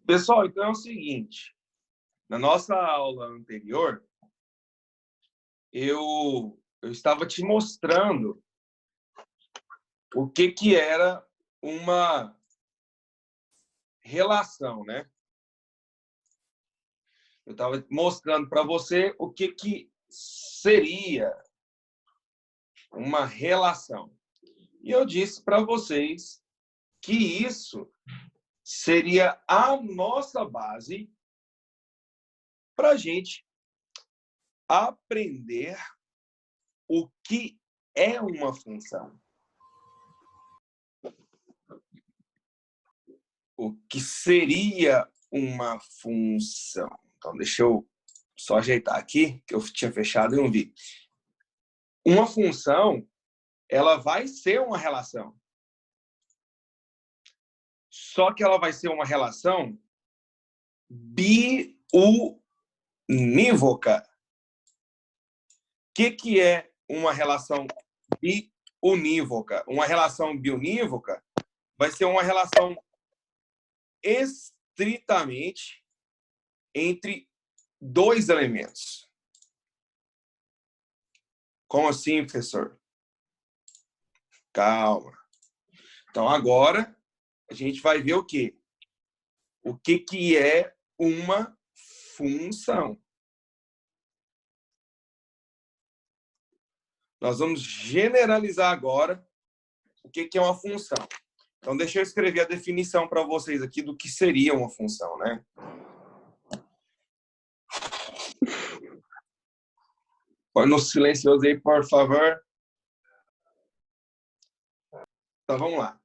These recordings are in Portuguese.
Pessoal, então é o seguinte. Na nossa aula anterior, eu estava te mostrando o que era uma relação, né? Eu estava mostrando para você o que seria uma relação. E eu disse para vocês que isso seria a nossa base para a gente aprender o que é uma função. O que seria uma função. Então, deixa eu só ajeitar aqui, que eu tinha fechado e não vi. Uma função, ela vai ser uma relação. Só que ela vai ser uma relação biunívoca. O que é uma relação biunívoca? Uma relação biunívoca vai ser uma relação estritamente entre dois elementos. Como assim, professor? Calma. Então, agora, a gente vai ver o quê? O que é uma função. Nós vamos generalizar agora o que é uma função. Então, deixa eu escrever a definição para vocês aqui do que seria uma função, né? Põe no silencioso aí, por favor. Então, vamos lá.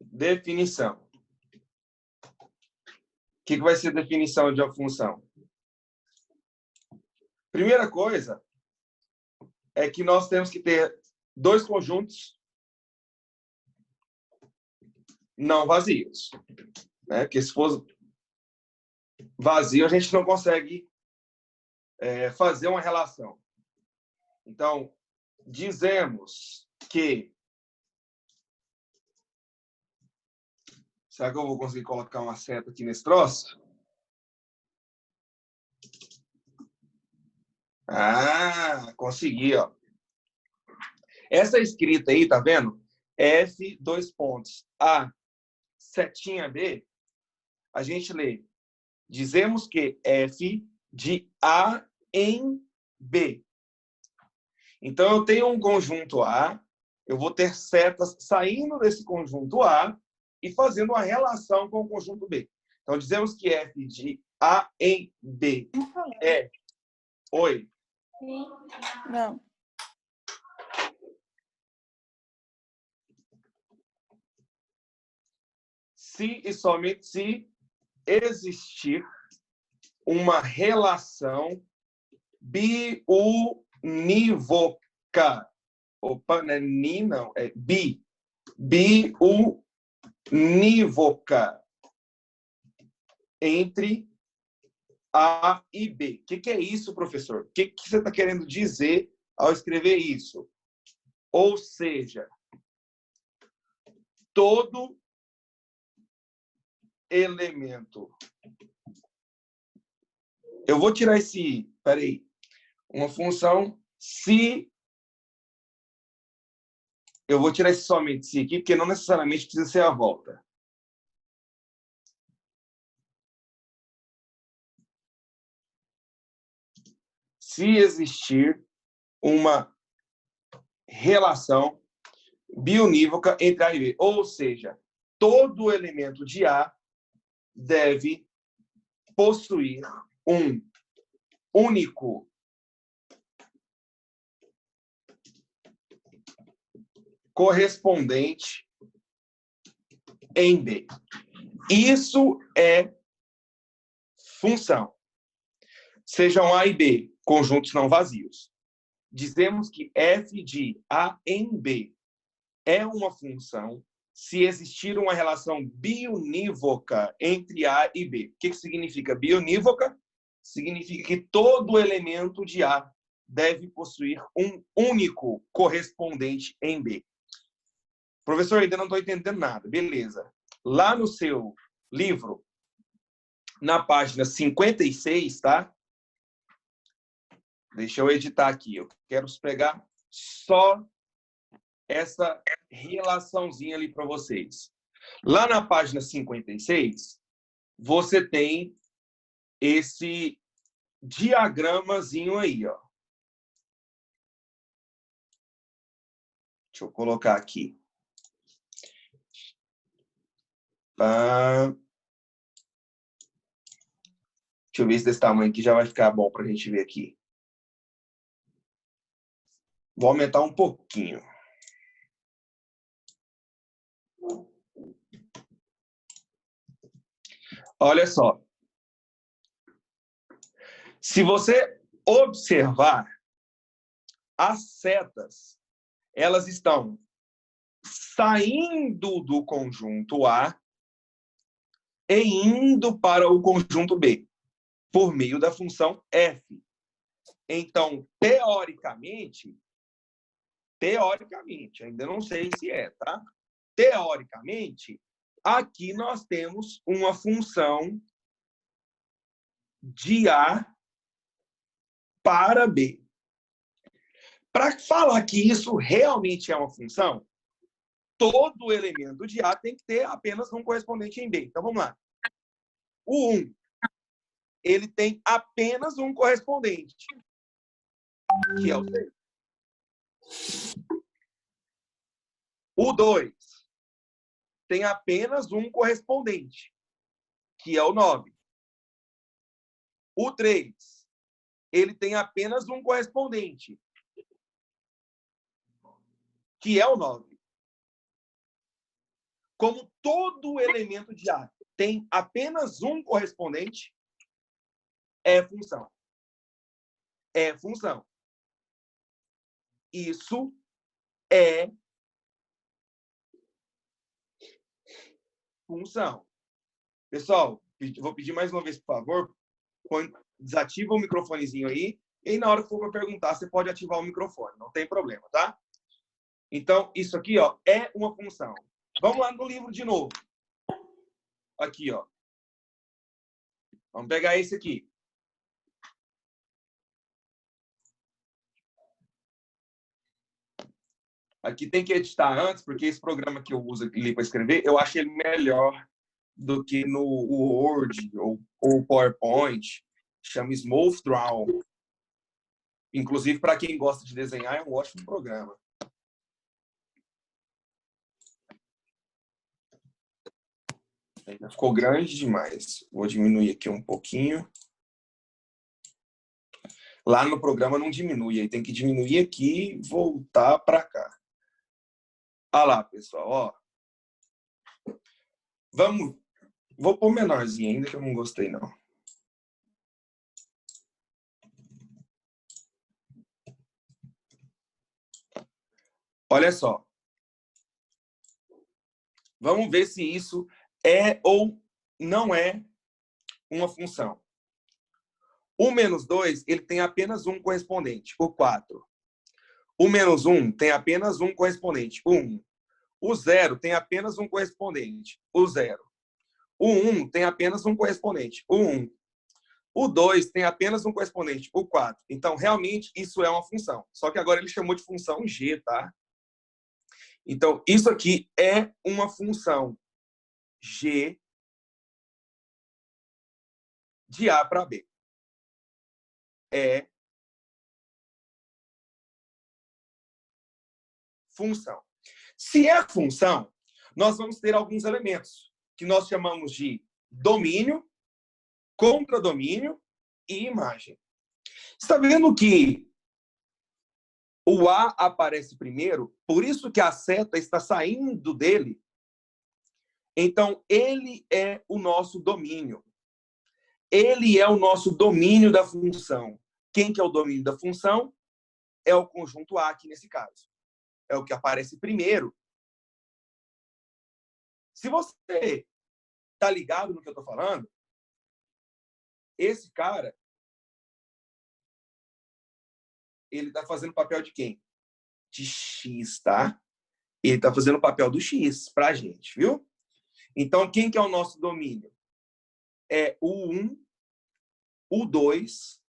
Definição. O que vai ser a definição de uma função? Primeira coisa é que nós temos que ter dois conjuntos não vazios, né? Porque se for vazio, a gente não consegue fazer uma relação. Então, dizemos que... Será que eu vou conseguir colocar uma seta aqui nesse troço? Ah, consegui, ó. Essa escrita aí, tá vendo? F, dois pontos, A, setinha B, a gente lê. Dizemos que F de A em B. Então, eu tenho um conjunto A, eu vou ter setas saindo desse conjunto A e fazendo uma relação com o conjunto B. Então, dizemos que F de A em B é... Oi? Não. Se e somente se existir uma relação biunívoca. Opa, não é ni, não, é bi. Biunívoca entre A e B. O que é isso, professor? O que você está querendo dizer ao escrever isso? Ou seja, todo elemento. Eu vou tirar esse... Peraí. Uma função se... Eu vou tirar esse somente se aqui, porque não necessariamente precisa ser a volta. Se existir uma relação biunívoca entre A e B. Ou seja, todo elemento de A deve possuir um único correspondente em B. Isso é função. Sejam A e B conjuntos não vazios. Dizemos que F de A em B é uma função se existir uma relação biunívoca entre A e B. O que significa biunívoca? Significa que todo elemento de A deve possuir um único correspondente em B. Professor, ainda não estou entendendo nada. Beleza. Lá no seu livro, na página 56, tá? Deixa eu editar aqui. Eu quero pegar só essa relaçãozinha ali para vocês. Lá na página 56, você tem esse diagramazinho aí, ó. Deixa eu colocar aqui. Deixa eu ver se desse tamanho aqui já vai ficar bom para a gente ver aqui. Vou aumentar um pouquinho. Olha só. Se você observar, as setas, elas estão saindo do conjunto A e indo para o conjunto B, por meio da função f. Então, teoricamente, ainda não sei se é, tá? Teoricamente, aqui nós temos uma função de A para B. Para falar que isso realmente é uma função, todo elemento de A tem que ter apenas um correspondente em B. Então, vamos lá. O 1, ele tem apenas um correspondente, que é o 6. O 2 tem apenas um correspondente, que é o 9. O 3, ele tem apenas um correspondente, que é o 9. Como todo elemento de A tem apenas um correspondente, é função. É função. Isso é função. Pessoal, vou pedir mais uma vez, por favor, desativa o microfonezinho aí, e na hora que for para perguntar, você pode ativar o microfone, não tem problema, tá? Então, isso aqui, ó, é uma função. Vamos lá no livro de novo. Aqui, ó. Vamos pegar esse aqui. Aqui tem que editar antes, porque esse programa que eu uso ali para escrever, eu acho ele melhor do que no Word ou PowerPoint. Chama Smooth Draw. Inclusive, para quem gosta de desenhar, é um ótimo programa. Ainda ficou grande demais. Vou diminuir aqui um pouquinho. Lá no programa não diminui, aí tem que diminuir aqui e voltar para cá. Olha lá, pessoal, ó. Vou pôr menorzinho ainda, que eu não gostei, não. Olha só. Vamos ver se isso é ou não é uma função. O menos 2, ele tem apenas um correspondente, o 4. O menos 1 tem apenas um correspondente, o 1. O 0 tem apenas um correspondente, o 0. O 1 tem apenas um correspondente, o 1. O 2 tem apenas um correspondente, o 4. Então, realmente, isso é uma função. Só que agora ele chamou de função G, tá? Então, isso aqui é uma função G de A para B. É função. Se é função, nós vamos ter alguns elementos que nós chamamos de domínio, contradomínio e imagem. Está vendo que o A aparece primeiro, por isso que a seta está saindo dele? Então, ele é o nosso domínio. Ele é o nosso domínio da função. Quem que é o domínio da função? É o conjunto A aqui nesse caso. É o que aparece primeiro. Se você está ligado no que eu estou falando, esse cara, ele está fazendo papel de quem? De X, tá? Ele está fazendo o papel do X para a gente, viu? Então, quem que é o nosso domínio? é o 1, o 2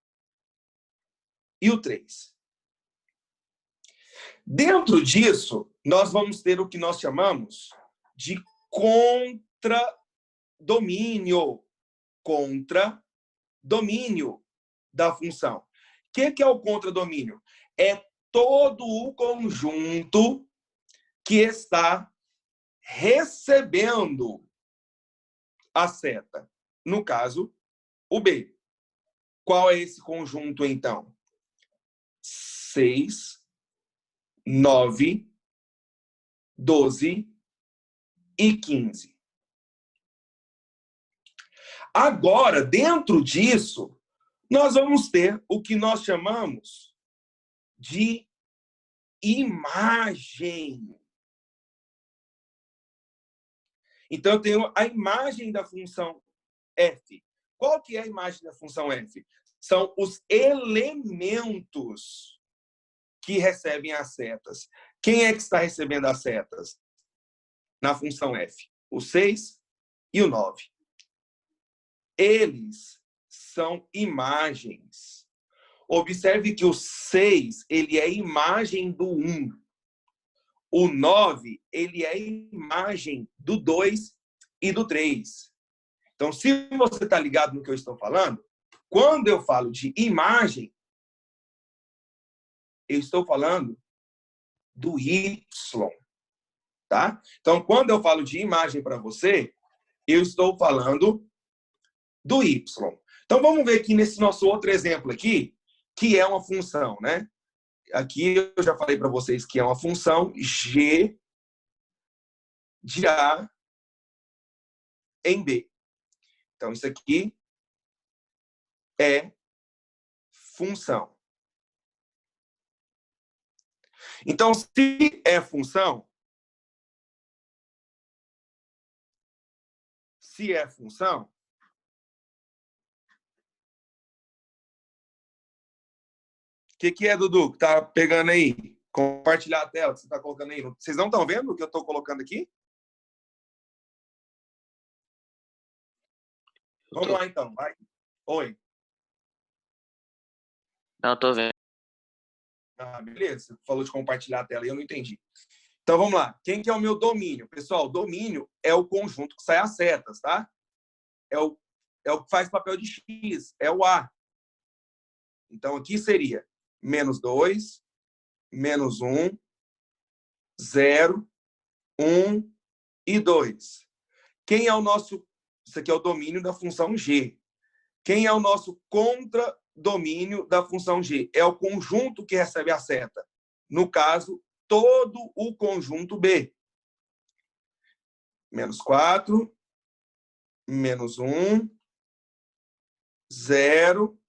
e o 3. Dentro disso, nós vamos ter o que nós chamamos de contradomínio. Contradomínio da função. O que é o contradomínio? É todo o conjunto que está recebendo a seta. No caso, o B. Qual é esse conjunto, então? 6, 9, 12 e 15. Agora, dentro disso, nós vamos ter o que nós chamamos de imagem. Então, eu tenho a imagem da função f. Qual que é a imagem da função f? São os elementos que recebem as setas. Quem é que está recebendo as setas na função f? O 6 e o 9. Eles são imagens. Observe que o 6, ele é imagem do 1. O 9, ele é imagem do 2 e do 3. Então, se você está ligado no que eu estou falando, quando eu falo de imagem, eu estou falando do Y, tá? Então, quando eu falo de imagem para você, eu estou falando do Y. Então, vamos ver aqui nesse nosso outro exemplo aqui, que é uma função, né? Aqui eu já falei para vocês que é uma função G de A em B. Então, isso aqui é função. Então, se é função, o que é, Dudu, que tá pegando aí? Compartilhar a tela que você está colocando aí. Vocês não estão vendo o que eu estou colocando aqui? Vamos lá, então. Vai. Oi. Não, tô vendo. Ah, beleza. Você falou de compartilhar a tela e eu não entendi. Então, vamos lá. Quem que é o meu domínio? Pessoal, domínio é o conjunto que sai as setas, tá? É o que faz papel de X. É o A. Então, aqui seria menos 2, menos 1, 0, 1 e 2. Quem é o nosso... Isso aqui é o domínio da função G. Quem é o nosso contradomínio da função G? É o conjunto que recebe a seta. No caso, todo o conjunto B. Menos 4, menos 1, 0,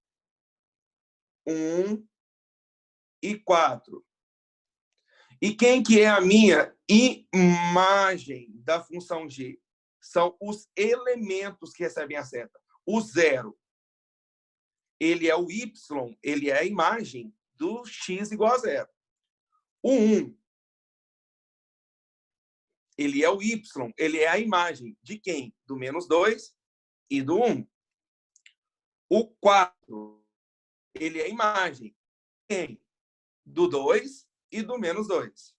1 e 4. E quem que é a minha imagem da função G? São os elementos que recebem a seta. O 0, ele é o Y, ele é a imagem do X igual a 0. O 1, ele é o Y, ele é a imagem de quem? Do menos 2 e do 1. O 4, ele é a imagem de quem? Do 2 e do menos 2.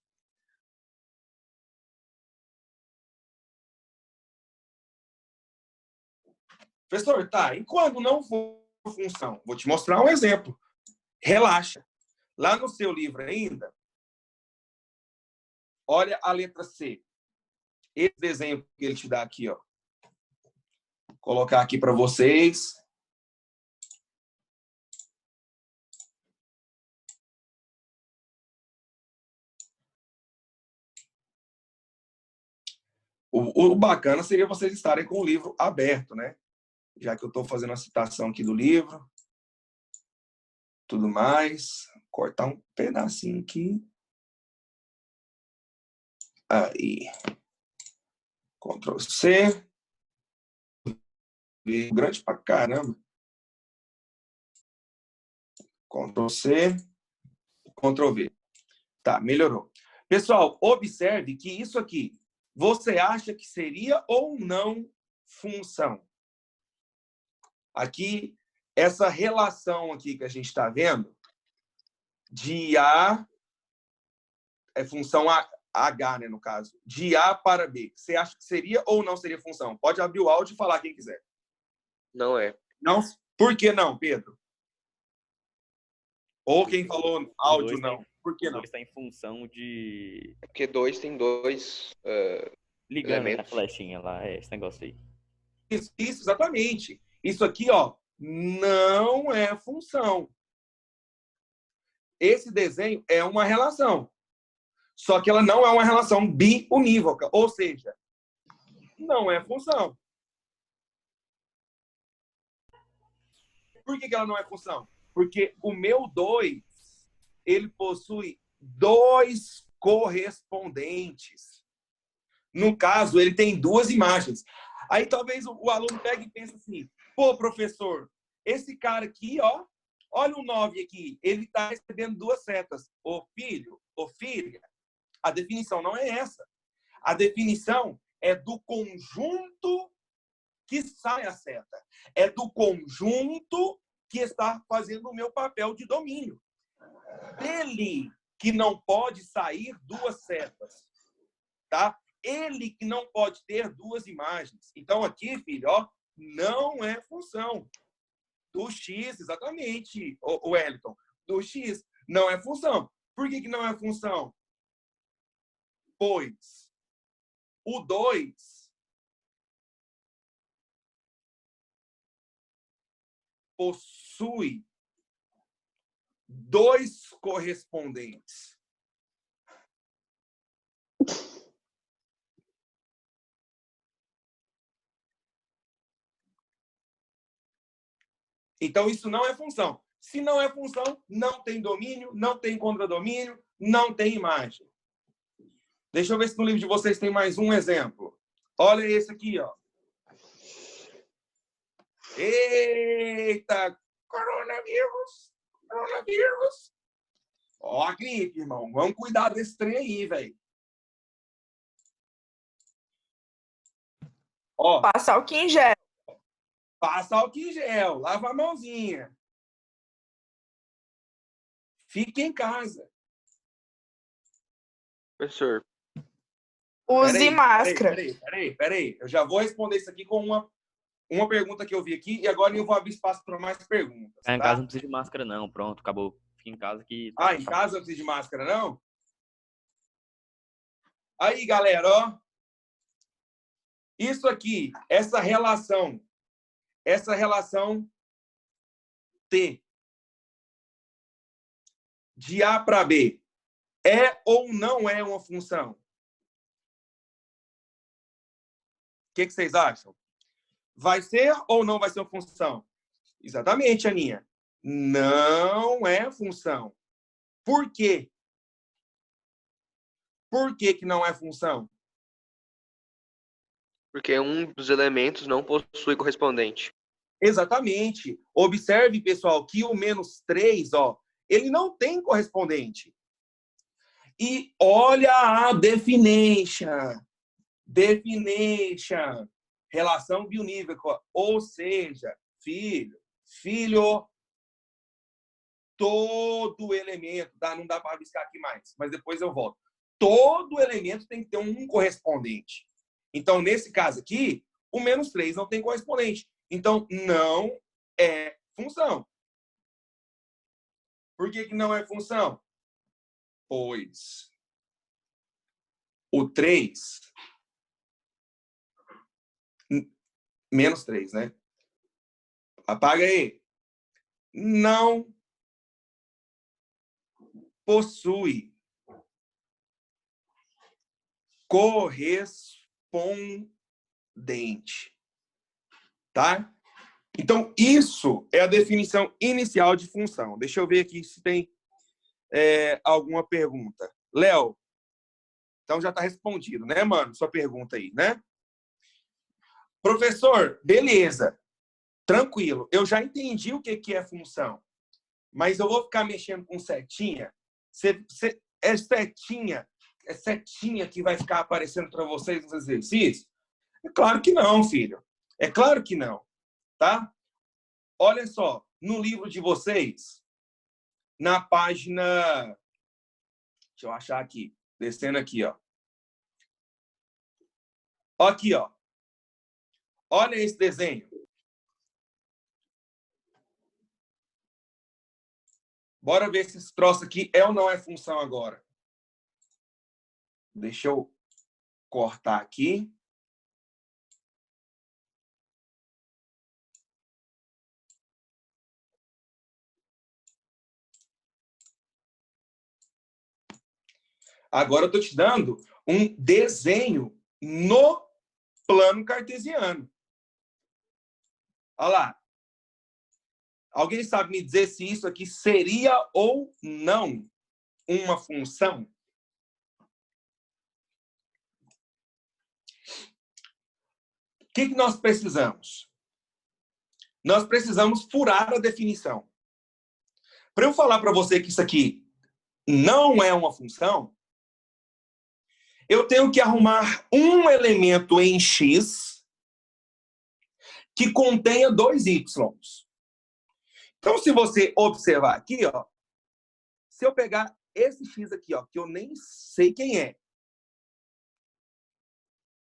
Professor, tá, e quando não for função? Vou te mostrar um exemplo. Relaxa. Lá no seu livro ainda, olha a letra C. Esse exemplo que ele te dá aqui, ó. Vou colocar aqui para vocês. O bacana seria vocês estarem com o livro aberto, né? Já que eu estou fazendo a citação aqui do livro. Tudo mais. Cortar um pedacinho aqui. Aí. Ctrl C. Grande pra caramba. Ctrl C. Ctrl V. Tá, melhorou. Pessoal, observe que isso aqui, você acha que seria ou não função? Aqui, essa relação aqui que a gente está vendo, de A, é função H, né, no caso, de A para B. Você acha que seria ou não seria função? Pode abrir o áudio e falar quem quiser. Não é. Não? Por que não, Pedro? Ou quem falou áudio, não. Por que não? 2 está em função de... É porque 2 tem 2 ligando, né, a elementos. flechinha lá, esse negócio aí. Isso, exatamente. Isso aqui, ó, não é função. Esse desenho é uma relação. Só que ela não é uma relação biunívoca. Ou seja, não é função. Por que ela não é função? Porque o meu 2, ele possui 2 correspondentes. No caso, ele tem 2 imagens. Aí talvez o aluno pegue e pense assim, pô, professor, esse cara aqui, ó, olha o 9 aqui, ele está recebendo 2 setas. Ô filho, ô filha, a definição não é essa. A definição é do conjunto que sai a seta. É do conjunto que está fazendo o meu papel de domínio. Ele que não pode sair 2 setas, tá? Ele que não pode ter 2 imagens. Então, aqui, filho, ó, não é função. Do X, exatamente, o Wellington. Do X não é função. Por que não é função? Pois o 2 possui 2 correspondentes. Então, isso não é função. Se não é função, não tem domínio, não tem contradomínio, não tem imagem. Deixa eu ver se no livro de vocês tem mais um exemplo. Olha esse aqui, ó. Eita! Coronavírus! Coronavírus! Ó a gripe, irmão. Vamos cuidar desse trem aí, velho. Ó. Passa álcool em gel. Passa álcool em gel. Lava a mãozinha. Fique em casa. Professor. Use máscara. Peraí. Eu já vou responder isso aqui com uma pergunta que eu vi aqui e agora eu vou abrir espaço para mais perguntas. Em Tá? casa não precisa de máscara, não. Pronto, acabou. Fica em casa que... Ah, em casa não precisa de máscara, não? Aí, galera, ó. Isso aqui, essa relação T de A para B é ou não é uma função? O que vocês acham? Vai ser ou não vai ser uma função? Exatamente, Aninha. Não é função. Por quê? Por que não é função? Porque um dos elementos não possui correspondente. Exatamente. Observe, pessoal, que o -3, ó, ele não tem correspondente. E olha a definition. Definition. Relação biunívoca. Ou seja, filho, todo elemento, tá? Não dá para rabiscar aqui mais, mas depois eu volto. Todo elemento tem que ter um correspondente. Então, nesse caso aqui, o -3 não tem correspondente. Então, não é função. Por que não é função? Pois o 3, -3, né? Apaga aí. Não possui correspondente. Tá? Então, isso é a definição inicial de função. Deixa eu ver aqui se tem alguma pergunta. Léo, então já está respondido, né, mano? Sua pergunta aí, né? Professor, beleza. Tranquilo. Eu já entendi o que é função. Mas eu vou ficar mexendo com setinha? É setinha que vai ficar aparecendo para vocês nos exercícios? É claro que não, filho. É claro que não. Tá? olha só, no livro de vocês, na página... Deixa eu achar aqui. Descendo aqui, ó. Aqui, ó. Olha esse desenho. Bora ver se esse troço aqui é ou não é função agora. Deixa eu cortar aqui. Agora eu estou te dando um desenho no plano cartesiano. Olha lá. Alguém sabe me dizer se isso aqui seria ou não uma função? O que nós precisamos? Nós precisamos furar a definição. Para eu falar para você que isso aqui não é uma função, eu tenho que arrumar um elemento em X que contenha 2Y. Então, se você observar aqui, ó, se eu pegar esse X aqui, ó, que eu nem sei quem é,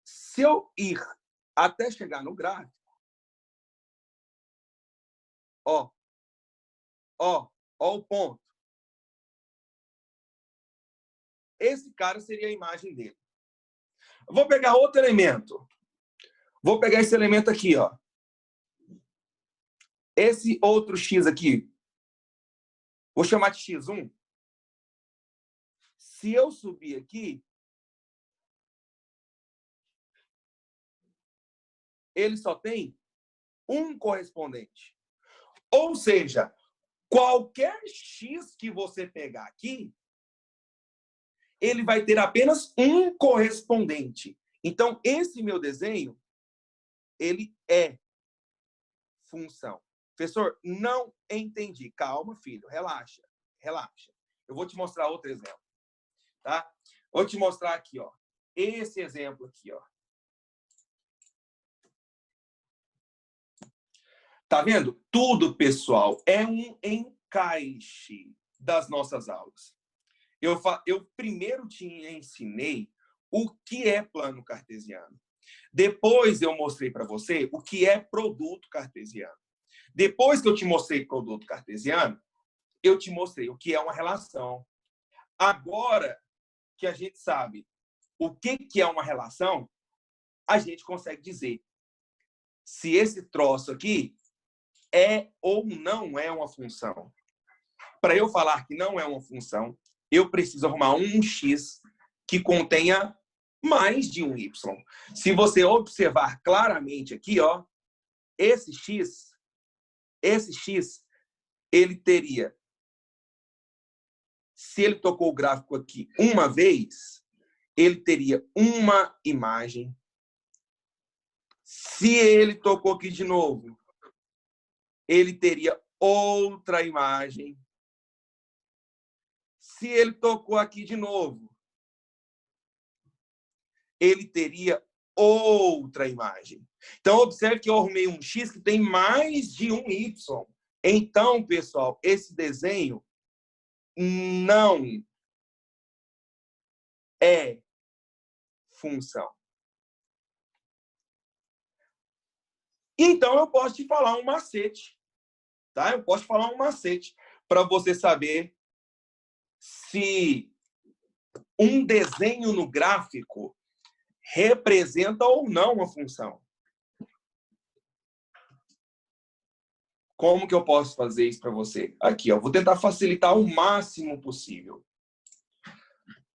se eu ir até chegar no gráfico, ó o ponto. Esse cara seria a imagem dele. Eu vou pegar outro elemento. Vou pegar esse elemento aqui, ó. Esse outro X aqui. Vou chamar de X1. Se eu subir aqui, ele só tem um correspondente. Ou seja, qualquer X que você pegar aqui, ele vai ter apenas um correspondente. Então, esse meu desenho, ele é função. Professor, não entendi. Calma, filho. Relaxa. Relaxa. Eu vou te mostrar outro exemplo. Tá? Vou te mostrar aqui, ó. Esse exemplo aqui, ó. Tá vendo? Tudo, pessoal, é um encaixe das nossas aulas. Eu primeiro te ensinei o que é plano cartesiano. Depois eu mostrei para você o que é produto cartesiano. Depois que eu te mostrei produto cartesiano, eu te mostrei o que é uma relação. Agora que a gente sabe o que é uma relação, a gente consegue dizer se esse troço aqui é ou não é uma função. Para eu falar que não é uma função, eu preciso arrumar um X que contenha mais de um Y. Se você observar claramente aqui, ó, esse X, ele teria, se ele tocou o gráfico aqui uma vez, ele teria uma imagem. Se ele tocou aqui de novo, ele teria outra imagem. Se ele tocou aqui de novo, ele teria outra imagem. Então, observe que eu arrumei um X que tem mais de um Y. Então, pessoal, esse desenho não é função. Então, eu posso te falar um macete. Tá? Eu posso te falar um macete para você saber se um desenho no gráfico representa ou não uma função. Como que eu posso fazer isso para você? Aqui, ó, vou tentar facilitar o máximo possível.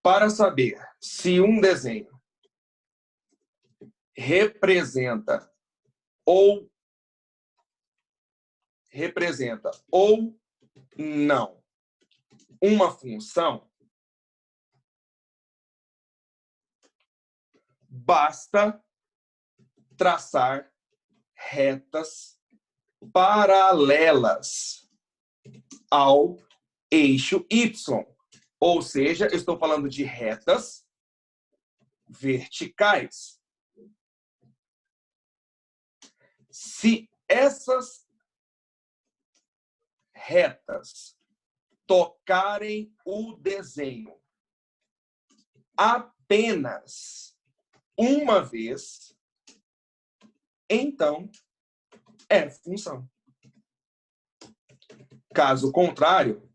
Para saber se um desenho representa ou não uma função, basta traçar retas paralelas ao eixo Y. Ou seja, eu estou falando de retas verticais. Se essas retas tocarem o desenho apenas uma vez, então é função. Caso contrário,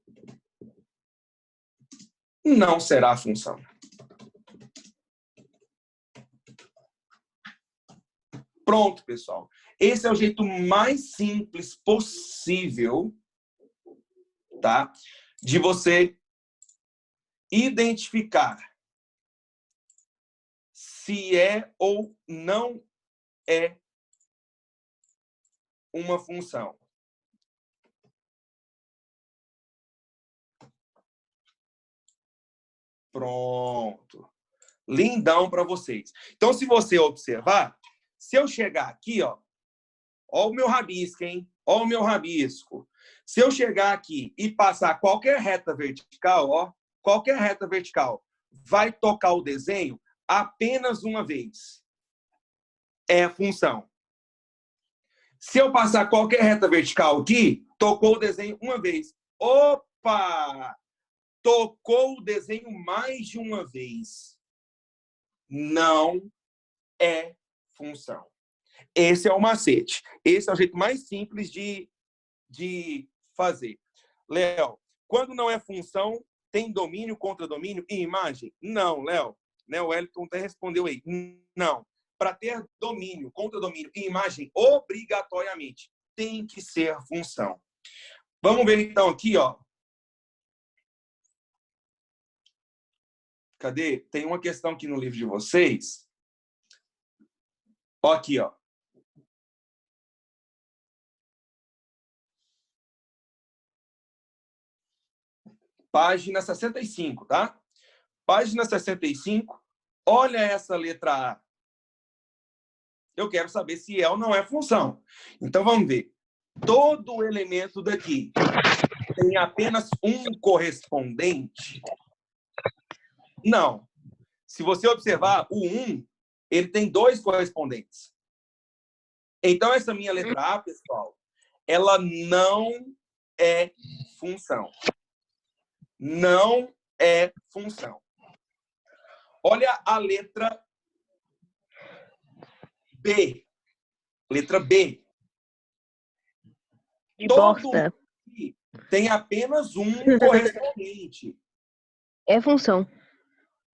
não será função. Pronto, pessoal. Esse é o jeito mais simples possível, tá? De você identificar se é ou não é uma função. Pronto. Lindão para vocês. Então, se você observar, se eu chegar aqui, ó o meu rabisco, hein? Ó o meu rabisco. Se eu chegar aqui e passar qualquer reta vertical, ó, qualquer reta vertical, vai tocar o desenho apenas uma vez. É função. Se eu passar qualquer reta vertical aqui, tocou o desenho uma vez. Opa! Tocou o desenho mais de uma vez. Não é função. Esse é o macete. Esse é o jeito mais simples de fazer. Léo, quando não é função, tem domínio, contradomínio e imagem? Não, Léo. O Wellington até respondeu aí. Não. Para ter domínio, contradomínio e imagem, obrigatoriamente, tem que ser função. Vamos ver, então, aqui, ó. Cadê? Tem uma questão aqui no livro de vocês. Ó, aqui, ó. Página 65, tá? Página 65. Olha essa letra A. Eu quero saber se é ou não é função. Então, vamos ver. Todo elemento daqui tem apenas um correspondente? Não. Se você observar, o 1, ele tem 2 correspondentes. Então, essa minha letra A, pessoal, ela não é função. Não é função. Olha a letra B. Letra B. De Todo bosta. aqui tem apenas um correspondente. É função.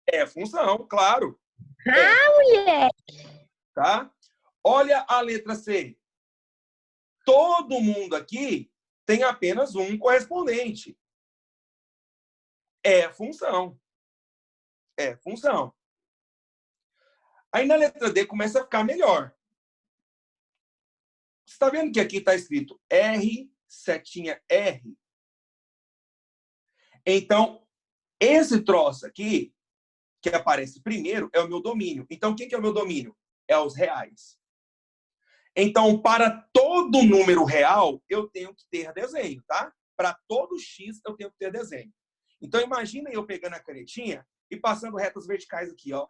É função, claro. Mulher! Tá? Olha a letra C. Todo mundo aqui tem apenas um correspondente. É função. É função. Aí na letra D começa a ficar melhor. Você está vendo que aqui está escrito R, setinha R? Então, esse troço aqui, que aparece primeiro, é o meu domínio. Então, o que é o meu domínio? É os reais. Então, para todo número real, eu tenho que ter desenho, tá? Para todo X, eu tenho que ter desenho. Então, imagina eu pegando a canetinha e passando retas verticais aqui, ó.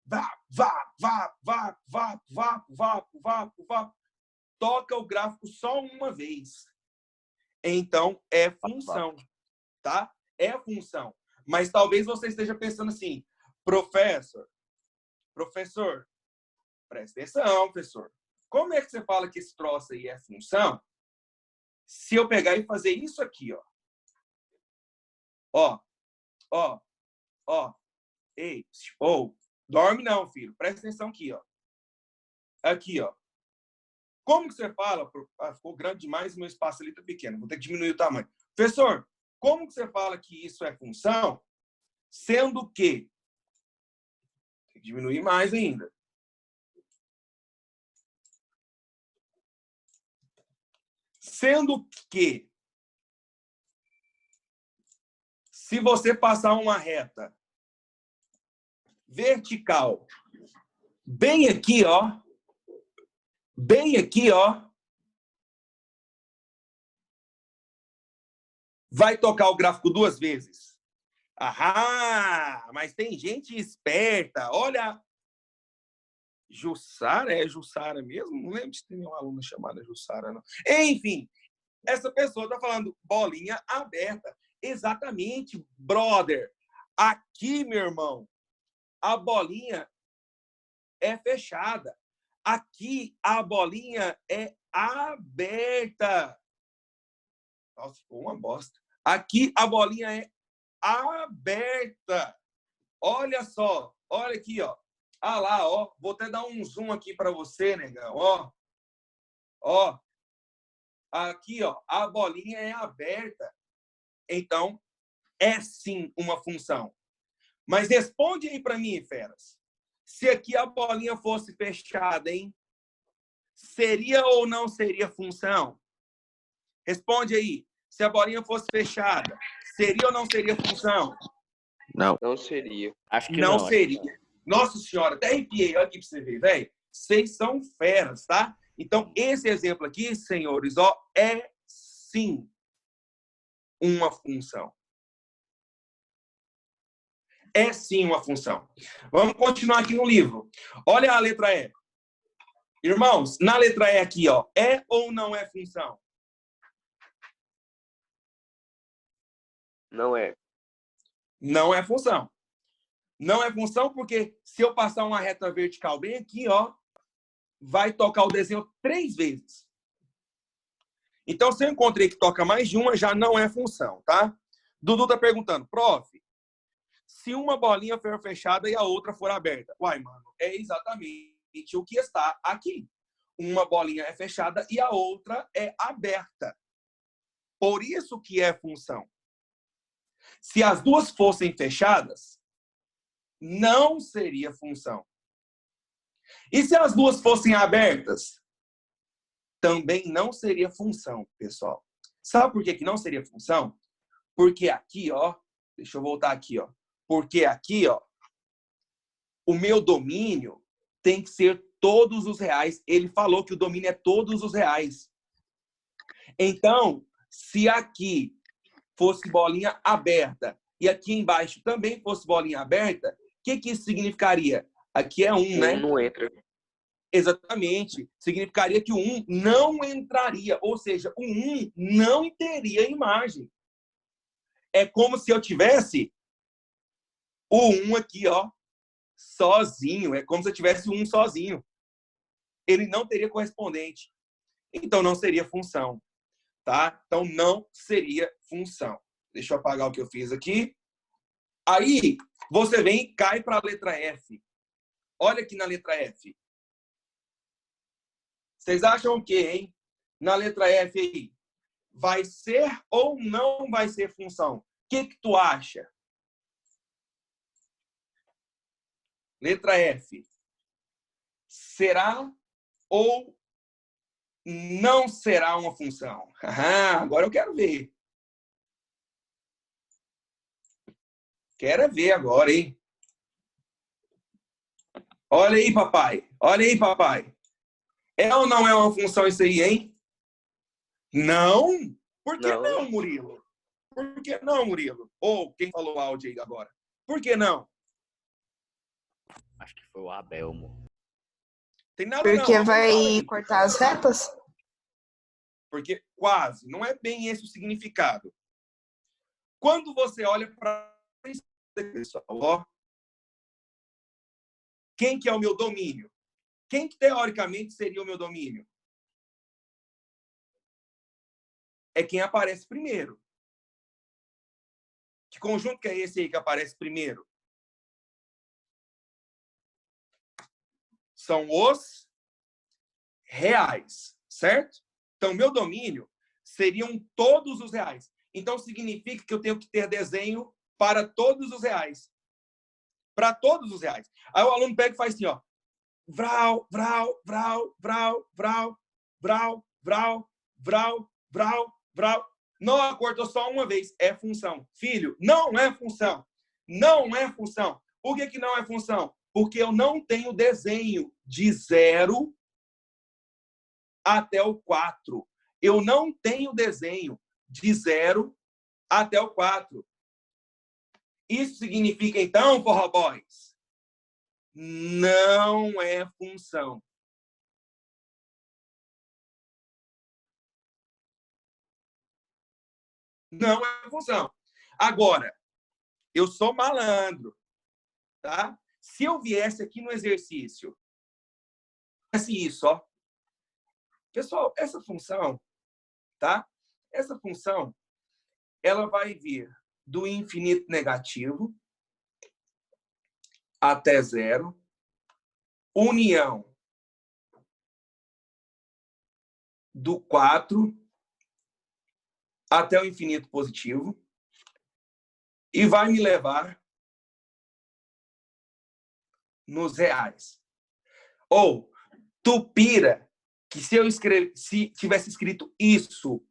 Vá, vá, vá, vá, vá, vá, vá, vá, vá. Toca o gráfico só uma vez. Então, é função, tá? É função. Mas talvez você esteja pensando assim, professor, presta atenção, professor. Como é que você fala que esse troço aí é função? Se eu pegar e fazer isso aqui, ó. Ó, ó, ó. Ei, ou, dorme não, filho. Presta atenção aqui, ó. Aqui, ó. Como que você fala? Ficou grande demais e meu espaço ali tá pequeno. Vou ter que diminuir o tamanho. Professor, como que você fala que isso é função, sendo que... Tem que diminuir mais ainda. Sendo que, se você passar uma reta vertical bem aqui, ó, vai tocar o gráfico 2 vezes. Ahá! Mas tem gente esperta. Olha, Jussara? É Jussara mesmo? Não lembro se tem uma aluna chamada Jussara, não. Enfim, Essa pessoa está falando bolinha aberta. Exatamente, brother. Aqui, meu irmão, a bolinha é fechada. Aqui, a bolinha é aberta. Nossa, ficou uma bosta. Aqui, a bolinha é aberta. Olha só. Olha aqui, ó. Ah lá, ó. Vou até dar um zoom aqui para você, negão. Ó. Ó. Aqui, ó. A bolinha é aberta. Então, é sim uma função. Mas responde aí para mim, feras. Se aqui a bolinha fosse fechada, hein? Seria ou não seria função? Responde aí. Se a bolinha fosse fechada, seria ou não seria função? Não. Não seria. Acho que Não não. seria. Nossa Senhora, até arrepiei. Olha aqui para você ver, velho. Vocês são feras, tá? Então, esse exemplo aqui, senhores, ó, é sim uma função. É sim uma função. Vamos continuar aqui no livro. Olha a letra E. Irmãos, na letra E aqui, ó, é ou não é função? Não é. Não é função. Não é função porque se eu passar uma reta vertical bem aqui, ó, vai tocar o desenho 3 vezes. Então, se eu encontrei que toca mais de uma, já não é função, tá? Dudu tá perguntando, prof, se uma bolinha for fechada e a outra for aberta. Uai, mano, é exatamente o que está aqui. Uma bolinha é fechada e a outra é aberta. Por isso que é função. Se as duas fossem fechadas, não seria função. E se as duas fossem abertas, também não seria função, pessoal. Sabe por que não seria função? Porque aqui, ó, deixa eu voltar aqui, ó. Porque aqui, ó, o meu domínio tem que ser todos os reais. Ele falou que o domínio é todos os reais. Então, se aqui fosse bolinha aberta e aqui embaixo também fosse bolinha aberta, o que isso significaria? Aqui é 1, né? Não entra. Exatamente. Significaria que o 1 não entraria. Ou seja, o 1 não teria imagem. É como se eu tivesse o 1 aqui, ó, sozinho. É como se eu tivesse o 1 sozinho. Ele não teria correspondente. Então, não seria função. Tá? Então, não seria função. Deixa eu apagar o que eu fiz aqui. Aí, você vem e cai para a letra F. Olha aqui na letra F. Vocês acham o quê, hein? Na letra F aí. Vai ser ou não vai ser função? O que tu acha? Letra F. Será ou não será uma função? Agora eu quero ver. Quero ver agora, hein? Olha aí, papai. Olha aí, papai. É ou não é uma função isso aí, hein? Não? Por que não, Murilo? Por que não, Murilo? Ou quem falou áudio aí agora? Por que não? Acho que foi o Abel, amor. Tem nada Porque não. vai cortar as retas? Porque quase. Não é bem esse o significado. Quando você olha para pessoal, ó, quem que é o meu domínio? Quem que teoricamente seria o meu domínio? É quem aparece primeiro. Que conjunto que é esse aí que aparece primeiro? São os reais, certo? Então, meu domínio seriam todos os reais. Então, significa que eu tenho que ter desenho para todos os reais. Para todos os reais. Aí o aluno pega e faz assim, ó. Vral, vral, vral, vral, vral, vral, vral, vral, vral, vral. Não, cortou só uma vez. É função. Filho, não é função. Não é função. Por que não é função? Porque eu não tenho desenho de 0 até o 4. Eu não tenho desenho de 0 até o 4. Isso significa, então, Forró Boys, não é função. Não é função. Agora, eu sou malandro, tá? Se eu viesse aqui no exercício, isso, ó. Pessoal, essa função, tá? Essa função, ela vai vir do infinito negativo até zero, união do 4 até o infinito positivo e vai me levar nos reais. Ou, tu pira que se tivesse escrito isso,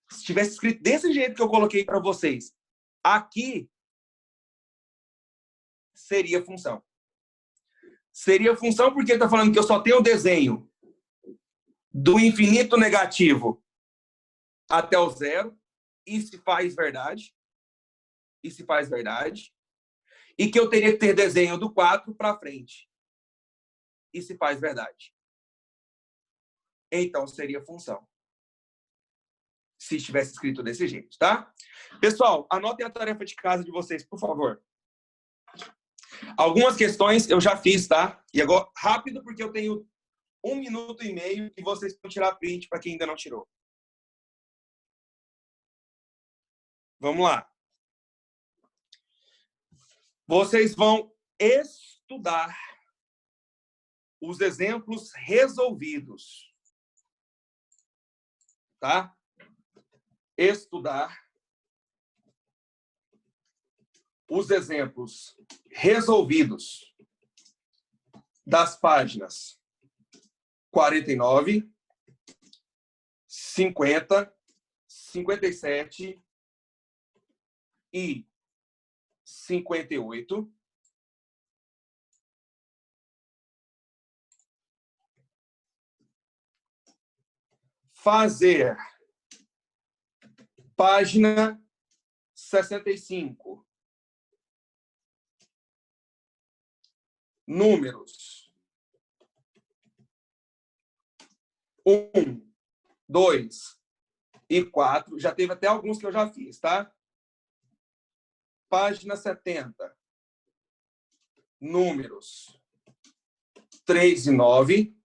se tivesse escrito desse jeito que eu coloquei para vocês, aqui seria função. Seria função porque está falando que eu só tenho o desenho do infinito negativo até o zero, e se faz verdade, e que eu teria que ter desenho do 4 para frente, e se faz verdade. Então, seria função. Se estivesse escrito desse jeito, tá? Pessoal, anotem a tarefa de casa de vocês, por favor. Algumas questões eu já fiz, tá? E agora, rápido, porque eu tenho 1 minuto e meio e vocês vão tirar print para quem ainda não tirou. Vamos lá. Vocês vão estudar os exemplos resolvidos. Tá? Estudar os exemplos resolvidos das páginas 49, 50, 57 e 58. Fazer página 65. Números 1, 2 e 4. Já teve até alguns que eu já fiz, tá? Página 70. Números 3 e 9.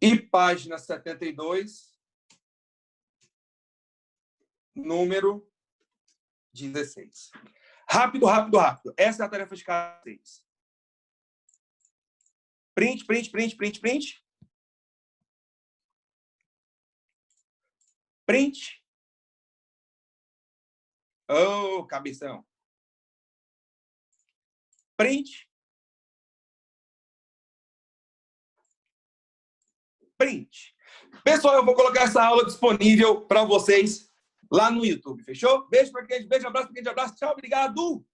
E página 72, número 16. Rápido, rápido, rápido. Essa é a tarefa de cada vez. Print, print, print, print, print. Print. Oh, cabeção. Print. Print. Pessoal, eu vou colocar essa aula disponível para vocês lá no YouTube, fechou? Beijo para quem, beijo, abraço para quem, abraço, tchau, obrigado!